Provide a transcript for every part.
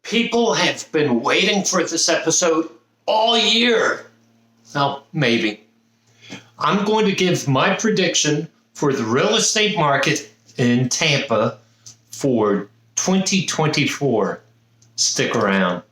People have been waiting for this episode all year. Well, maybe. I'm going to give my prediction for the real estate market in Tampa for 2024. Stick around.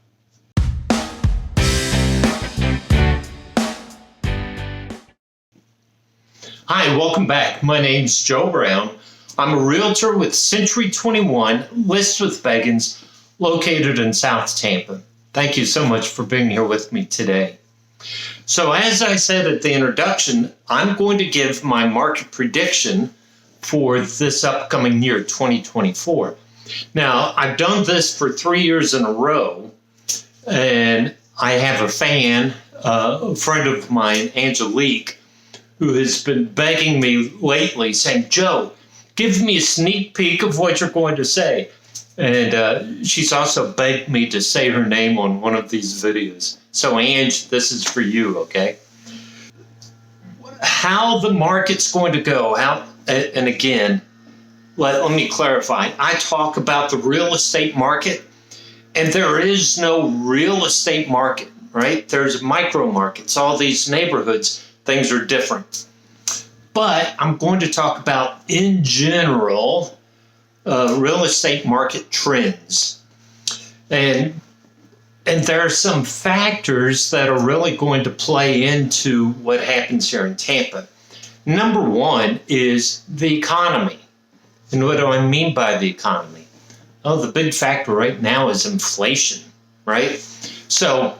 Hi, welcome back. My name's Joe Brown. I'm a realtor with Century 21 List with Beggins, located in South Tampa. Thank you so much for being here with me today. So as I said at the introduction, I'm going to give my market prediction for this upcoming year, 2024. Now, I've done this for 3 years in a row, and I have a fan, a friend of mine, Angelique, who has been begging me lately, saying, Joe, give me a sneak peek of what you're going to say. And she's also begged me to say her name on one of these videos. So, Ange, this is for you, okay? How the market's going to go, and again, let me clarify. I talk about the real estate market, and there is no real estate market, right? There's micro markets, all these neighborhoods, things are different. But I'm going to talk about, in general, real estate market trends. And there are some factors that are really going to play into what happens here in Tampa. Number one is the economy. And what do I mean by the economy? Oh, the big factor right now is inflation, right? So,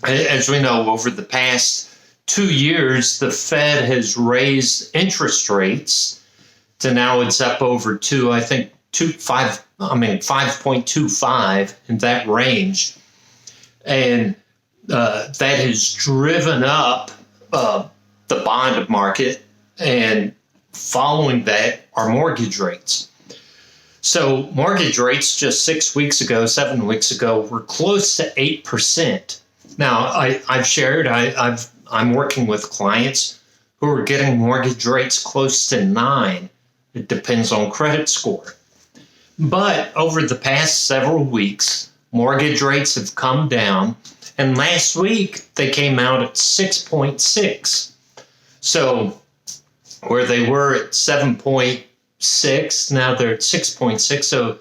as we know, over the past 2 years, the Fed has raised interest rates to now it's up over 5.25 in that range. And that has driven up the bond market, and following that are mortgage rates. So mortgage rates just 7 weeks ago, were close to 8%. Now, I've shared, I'm working with clients who are getting mortgage rates close to 9%. It depends on credit score. But over the past several weeks, mortgage rates have come down. And last week, they came out at 6.6. So where they were at 7.6, now they're at 6.6. So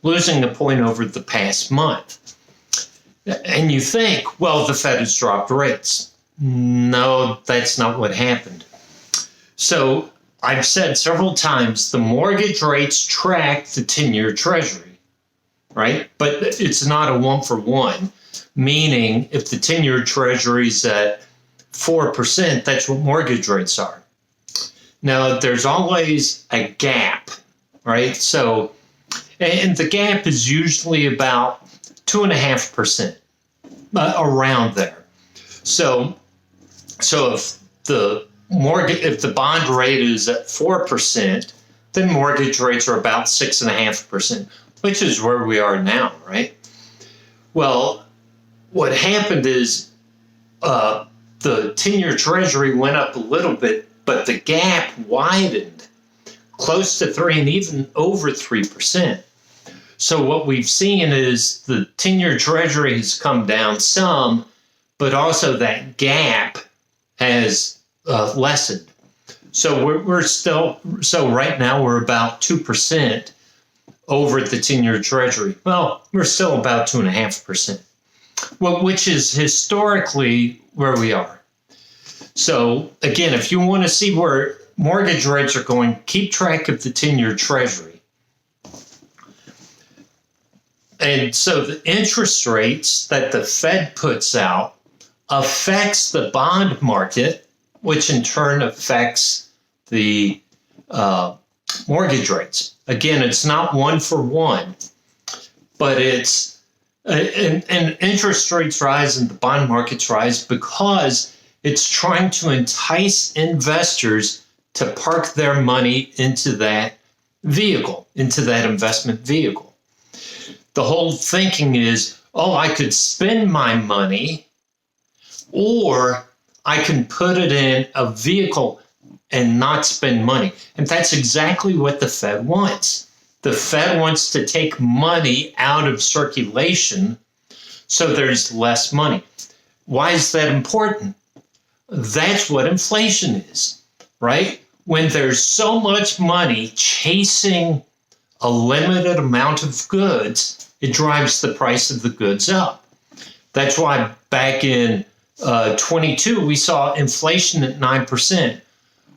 losing a point over the past month. And you think, well, the Fed has dropped rates. No, that's not what happened. So I've said several times the mortgage rates track the 10-year Treasury, right? But it's not a 1-for-1, meaning if the 10-year Treasury is at 4%, that's what mortgage rates are. Now, there's always a gap, right? So, and the gap is usually about 2.5%, around there. So if the bond rate is at 4%, then mortgage rates are about 6.5%, which is where we are now, right? Well, what happened is the 10-year Treasury went up a little bit, but the gap widened close to 3 and even over 3%. So what we've seen is the 10-year Treasury has come down some, but also that gap has lessened. So we're still, so right now we're about 2% over the 10-year Treasury. Well, we're still about 2.5%, well, which is historically where we are. So again, if you want to see where mortgage rates are going, keep track of the 10-year Treasury. And so the interest rates that the Fed puts out affects the bond market, which in turn affects the mortgage rates. Again, it's not 1-for-1, but it's and interest rates rise and the bond markets rise because it's trying to entice investors to park their money into that vehicle, into that investment vehicle. The whole thinking is, oh, I could spend my money, or I can put it in a vehicle and not spend money. And that's exactly what the Fed wants. The Fed wants to take money out of circulation so there's less money. Why is that important? That's what inflation is, right? When there's so much money chasing a limited amount of goods, it drives the price of the goods up. That's why back in 22, we saw inflation at 9%,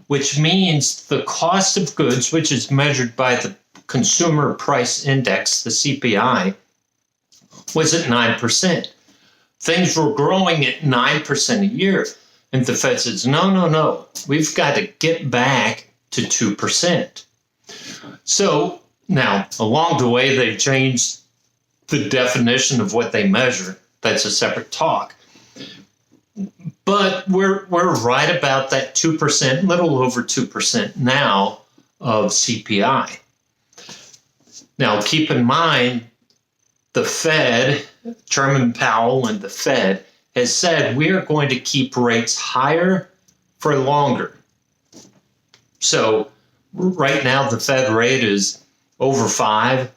which means the cost of goods, which is measured by the Consumer Price Index, the CPI, was at 9%. Things were growing at 9% a year. And the Fed says, no, we've got to get back to 2%. So now, along the way, they've changed the definition of what they measure. That's a separate talk. But we're right about that 2%, little over 2% now of CPI. Now, keep in mind, the Fed, Chairman Powell and the Fed, has said we are going to keep rates higher for longer. So right now, the Fed rate is over 5,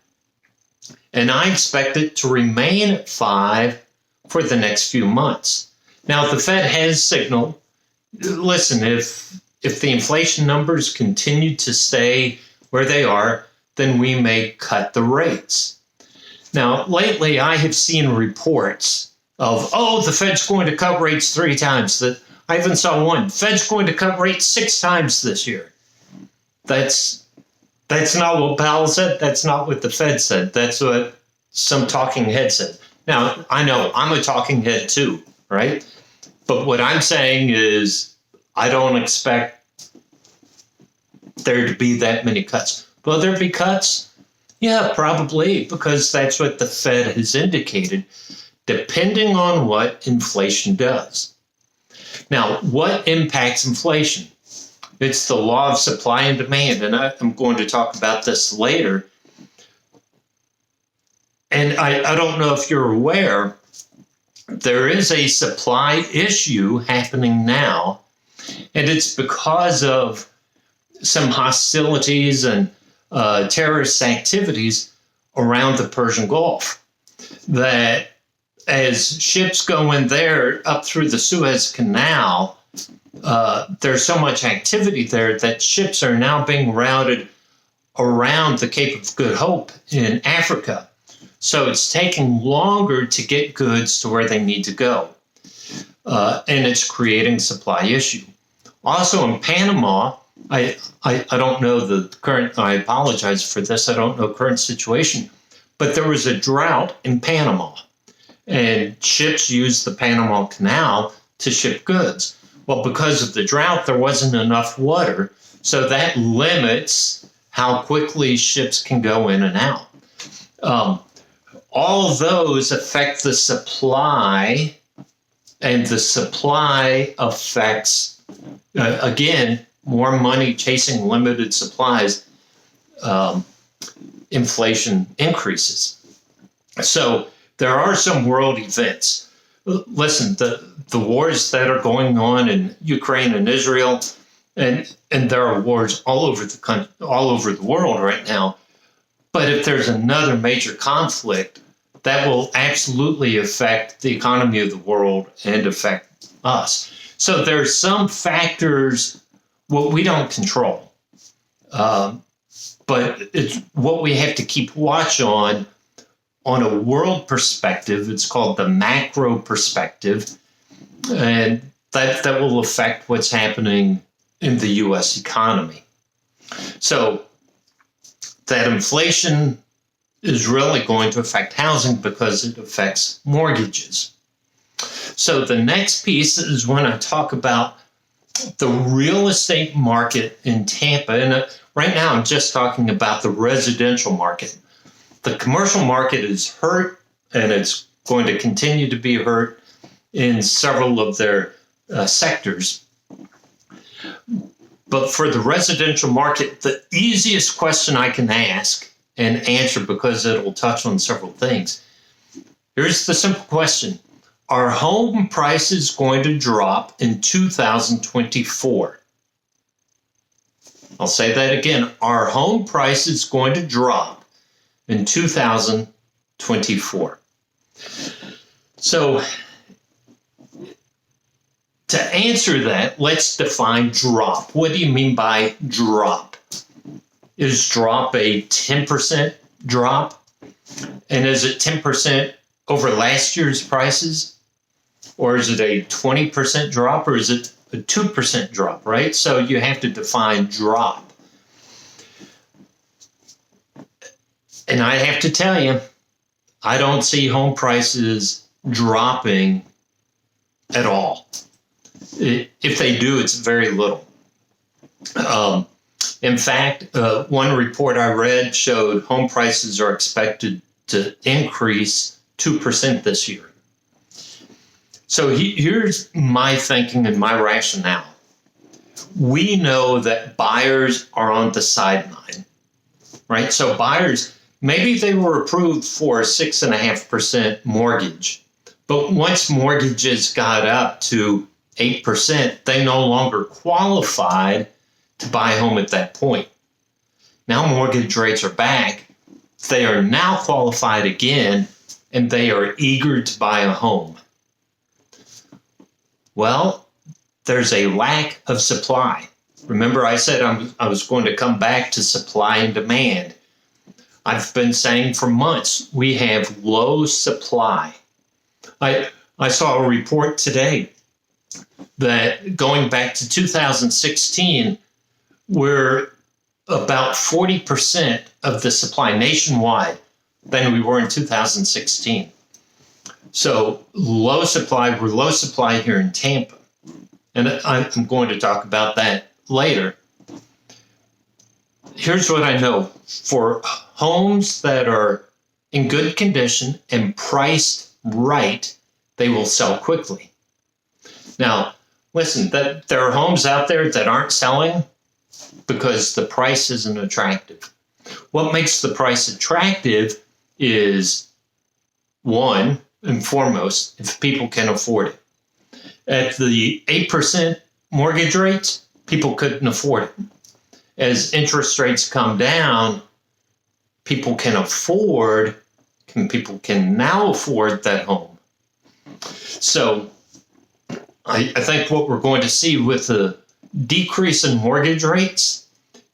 and I expect it to remain at 5 for the next few months. Now, the Fed has signaled, listen, if the inflation numbers continue to stay where they are, then we may cut the rates. Now, lately, I have seen reports of, the Fed's going to cut rates 3 times. I even saw one, Fed's going to cut rates 6 times this year. That's not what Powell said. That's not what the Fed said. That's what some talking head said. Now, I know I'm a talking head too, right? But what I'm saying is I don't expect there to be that many cuts. Will there be cuts? Yeah, probably, because that's what the Fed has indicated, depending on what inflation does. Now, what impacts inflation? It's the law of supply and demand, and I'm going to talk about this later. And I don't know if you're aware, there is a supply issue happening now, and it's because of some hostilities and terrorist activities around the Persian Gulf. That as ships go in there up through the Suez Canal, there's so much activity there that ships are now being routed around the Cape of Good Hope in Africa. So it's taking longer to get goods to where they need to go. And it's creating a supply issue. Also in Panama, I don't know the current, I apologize for this, I don't know current situation, but there was a drought in Panama. And ships used the Panama Canal to ship goods. Well, because of the drought, there wasn't enough water, so that limits how quickly ships can go in and out. All of those affect the supply, and the supply affects, again, more money chasing limited supplies, inflation increases. So there are some world events. Listen, the wars that are going on in Ukraine and Israel, and there are wars all over the world right now. But if there's another major conflict, that will absolutely affect the economy of the world and affect us. So there are some factors what we don't control, but it's what we have to keep watch on a world perspective. It's called the macro perspective, and that will affect what's happening in the U.S. economy. So that inflation is really going to affect housing because it affects mortgages. So the next piece is when I talk about the real estate market in Tampa. And right now I'm just talking about the residential market. The commercial market is hurt, and it's going to continue to be hurt in several of their sectors. But for the residential market, the easiest question I can ask and answer, because it'll touch on several things. Here's the simple question. Are home prices going to drop in 2024? I'll say that again. Are home prices going to drop in 2024. So to answer that, let's define drop. What do you mean by drop? Is drop a 10% drop? And is it 10% over last year's prices? Or is it a 20% drop? Or is it a 2% drop, right? So you have to define drop. And I have to tell you, I don't see home prices dropping at all. If they do, it's very little. In fact, one report I read showed home prices are expected to increase 2% this year. So here's my thinking and my rationale. We know that buyers are on the sideline, right? So buyers, maybe they were approved for a 6.5% mortgage, but once mortgages got up to 8%, they no longer qualified to buy a home at that point. Now mortgage rates are back. They are now qualified again, and they are eager to buy a home. Well, there's a lack of supply. Remember, I said I was going to come back to supply and demand. I've been saying for months, we have low supply. I saw a report today that going back to 2016, we're about 40% of the supply nationwide than we were in 2016. So low supply, we're low supply here in Tampa. And I'm going to talk about that later. Here's what I know. For homes that are in good condition and priced right, they will sell quickly. Now, listen, that there are homes out there that aren't selling because the price isn't attractive. What makes the price attractive is, one and foremost, if people can afford it. At the 8% mortgage rates, people couldn't afford it. As interest rates come down, people can now afford that home. So I think what we're going to see with the decrease in mortgage rates,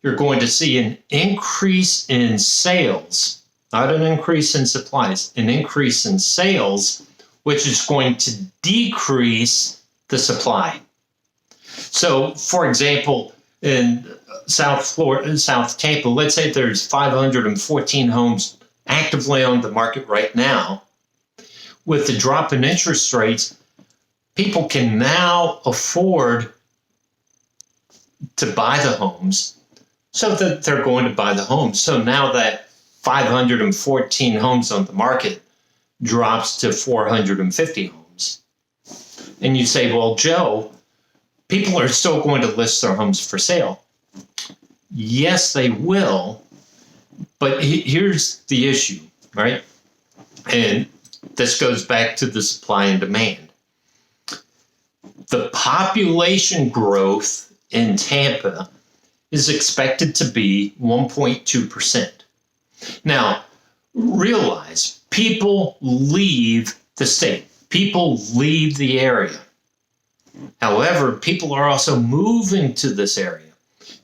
you're going to see an increase in sales, not an increase in supplies, an increase in sales, which is going to decrease the supply. So, for example, in South Florida, South Tampa, let's say there's 514 homes actively on the market right now. With the drop in interest rates, people can now afford to buy the homes, so that they're going to buy the homes. So now that 514 homes on the market drops to 450 homes. And you say, well, Joe, people are still going to list their homes for sale. Yes, they will. But here's the issue, right? And this goes back to the supply and demand. The population growth in Tampa is expected to be 1.2%. Now, realize people leave the state. People leave the area. However, people are also moving to this area.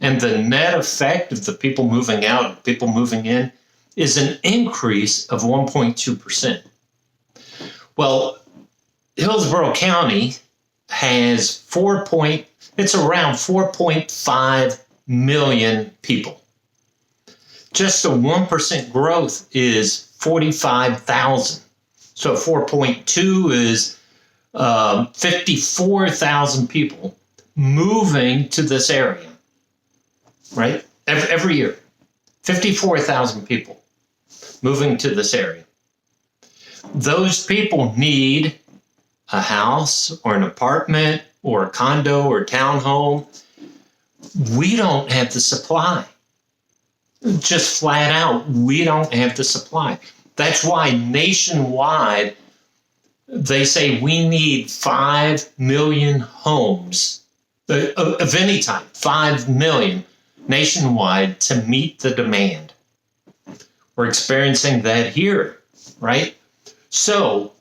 And the net effect of the people moving out and people moving in is an increase of 1.2%. Well, Hillsborough County has it's around 4.5 million people. Just a 1% growth is 45,000. So 4.2 is 54,000 people moving to this area, right? Every year, 54,000 people moving to this area. Those people need a house or an apartment or a condo or townhome. We don't have the supply. Just flat out, we don't have the supply. That's why nationwide, they say we need 5 million homes of any type, 5 million nationwide to meet the demand. We're experiencing that here, right? So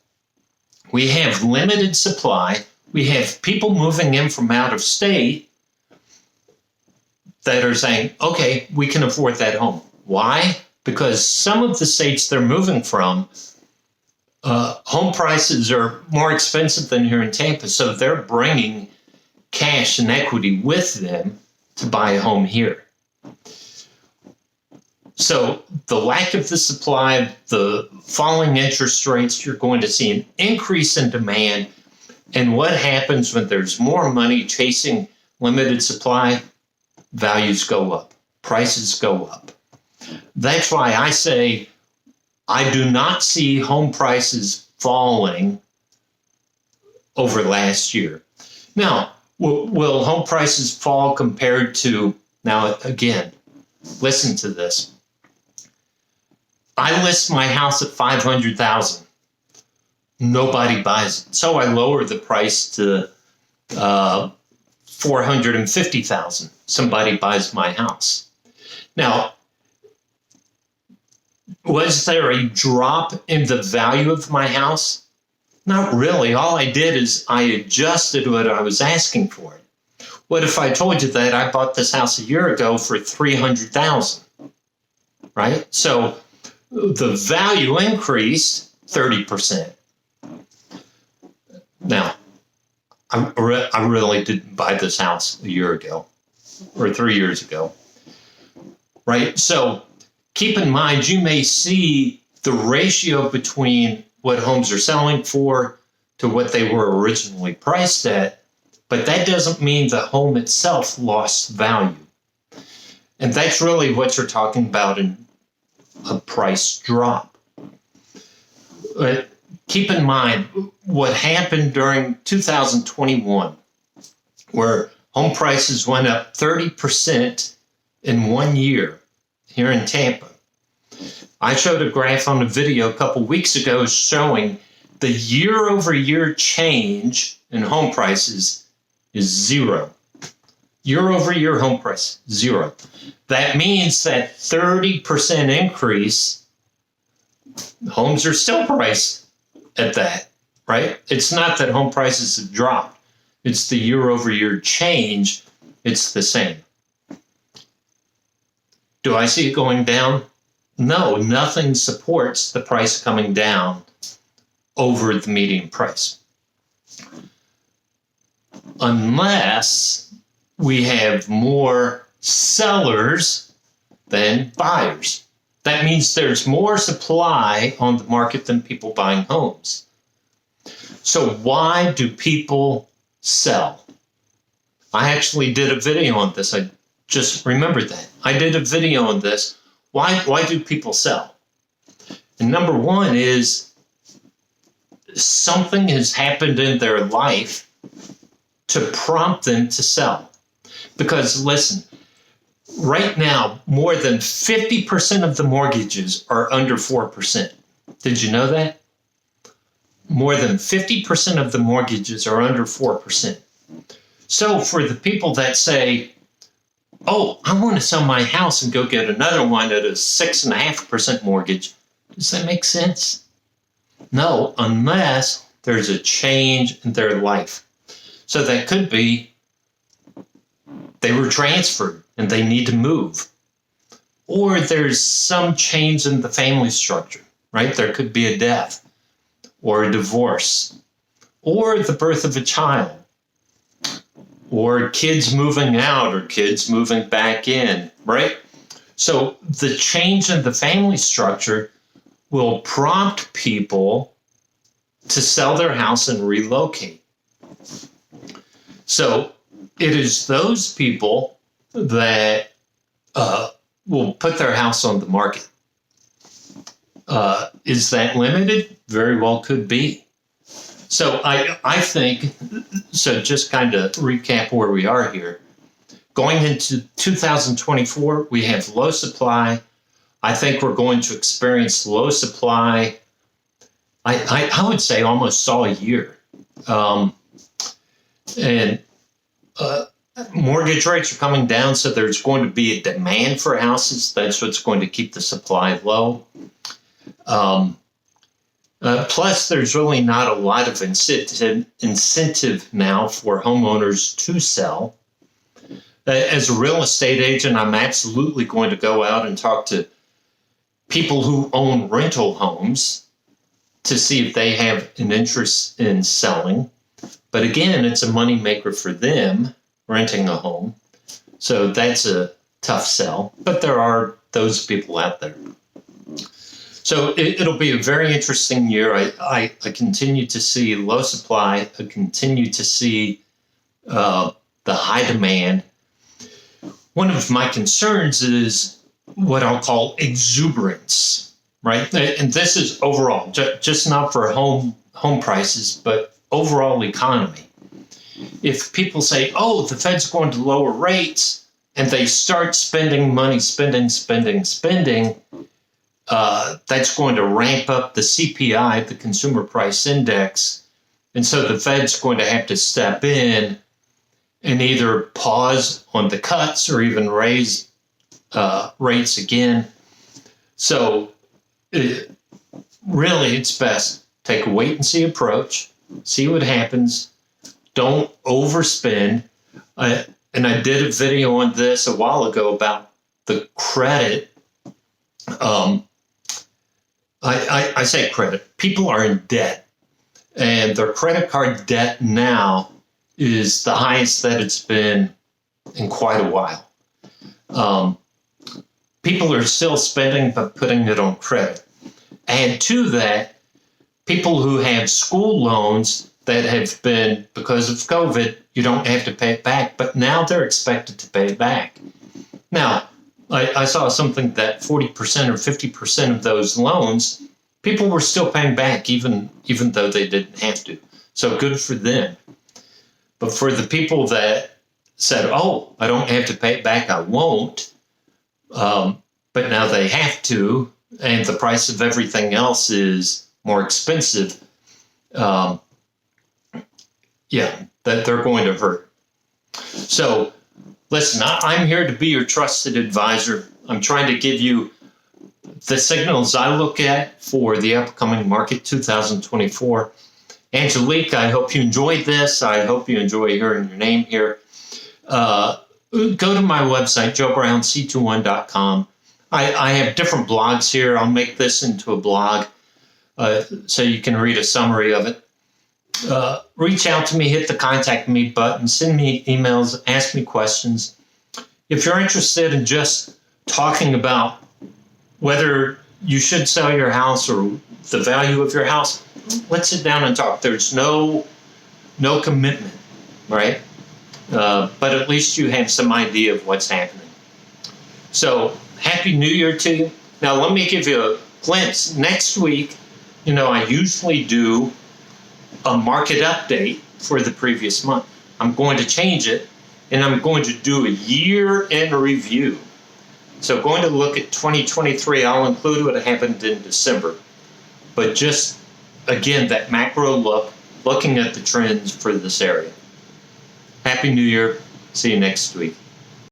we have limited supply. We have people moving in from out of state that are saying, okay, we can afford that home. Why? Because some of the states they're moving from, home prices are more expensive than here in Tampa. So they're bringing cash and equity with them to buy a home here. So the lack of the supply, the falling interest rates, you're going to see an increase in demand. And what happens when there's more money chasing limited supply? Values go up, prices go up. That's why I say I do not see home prices falling over last year. Now, will home prices fall compared to, now again, listen to this. I list my house at $500,000. Nobody buys it. So I lower the price to $450,000. Somebody buys my house. Now, was there a drop in the value of my house? Not really. All I did is I adjusted what I was asking for it. What if I told you that I bought this house a year ago for $300,000? Right? So the value increased 30%. Now, I really didn't buy this house a year ago or 3 years ago, right? So keep in mind, you may see the ratio between what homes are selling for to what they were originally priced at, but that doesn't mean the home itself lost value. And that's really what you're talking about in a price drop. But keep in mind what happened during 2021, where home prices went up 30% in 1 year here in Tampa. I showed a graph on a video a couple weeks ago showing the year-over-year change in home prices is zero. Year-over-year home price, zero. That means that 30% increase, homes are still priced at that, right? It's not that home prices have dropped. It's the year-over-year change. It's the same. Do I see it going down? No, nothing supports the price coming down over the median price. Unless we have more sellers than buyers. That means there's more supply on the market than people buying homes. So why do people sell? I actually did a video on this. I just remembered that. I did a video on this. Why do people sell? And number one is something has happened in their life to prompt them to sell. Because listen, right now, more than 50% of the mortgages are under 4%. Did you know that? More than 50% of the mortgages are under 4%. So for the people that say, oh, I want to sell my house and go get another one at a 6.5% mortgage, does that make sense? No, unless there's a change in their life. So that could be they were transferred and they need to move. Or there's some change in the family structure, right? There could be a death or a divorce or the birth of a child or kids moving out or kids moving back in, right? So the change in the family structure will prompt people to sell their house and relocate. So it is those people that will put their house on the market. Is that limited? Very well could be. So I think, so just kind of recap where we are here. Going into 2024, we have low supply. I think we're going to experience low supply, I would say almost all year. And mortgage rates are coming down, so there's going to be a demand for houses. That's what's going to keep the supply low. Plus, there's really not a lot of incentive now for homeowners to sell. As a real estate agent, I'm absolutely going to go out and talk to people who own rental homes to see if they have an interest in selling. But again, it's a moneymaker for them, renting a home. So that's a tough sell. But there are those people out there. So it'll be a very interesting year. I continue to see low supply. I continue to see the high demand. One of my concerns is what I'll call exuberance, right? And this is overall, just not for home prices, but overall economy. If people say, oh, the Fed's going to lower rates, and they start spending money, spending, that's going to ramp up the CPI, the Consumer Price Index. And so the Fed's going to have to step in and either pause on the cuts or even raise rates again. So really, it's best take a wait-and-see approach, see what happens. Don't overspend. And I did a video on this a while ago about the credit. I say credit. People are in debt, and their credit card debt now is the highest that it's been in quite a while. People are still spending, but putting it on credit. And to that, people who have school loans that have been, because of COVID, you don't have to pay it back, but now they're expected to pay it back. Now, I saw something that 40% or 50% of those loans, people were still paying back, even though they didn't have to. So good for them. But for the people that said, oh, I don't have to pay it back, I won't, but now they have to, and the price of everything else is more expensive, that they're going to hurt. So listen, I'm here to be your trusted advisor. I'm trying to give you the signals I look at for the upcoming market 2024. Angelique, I hope you enjoyed this. I hope you enjoy hearing your name here. Go to my website, joebrownc21.com. I have different blogs here. I'll make this into a blog so you can read a summary of it. Reach out to me, hit the contact me button, send me emails, ask me questions. If you're interested in just talking about whether you should sell your house or the value of your house, let's sit down and talk. There's no commitment, right? But at least you have some idea of what's happening. So Happy New Year to you. Now let me give you a glimpse. Next week, I usually do a market update for the previous month. I'm going to change it, and I'm going to do a year in review. So going to look at 2023. I'll include what happened in December. But just, again, that macro look, looking at the trends for this area. Happy New Year. See you next week.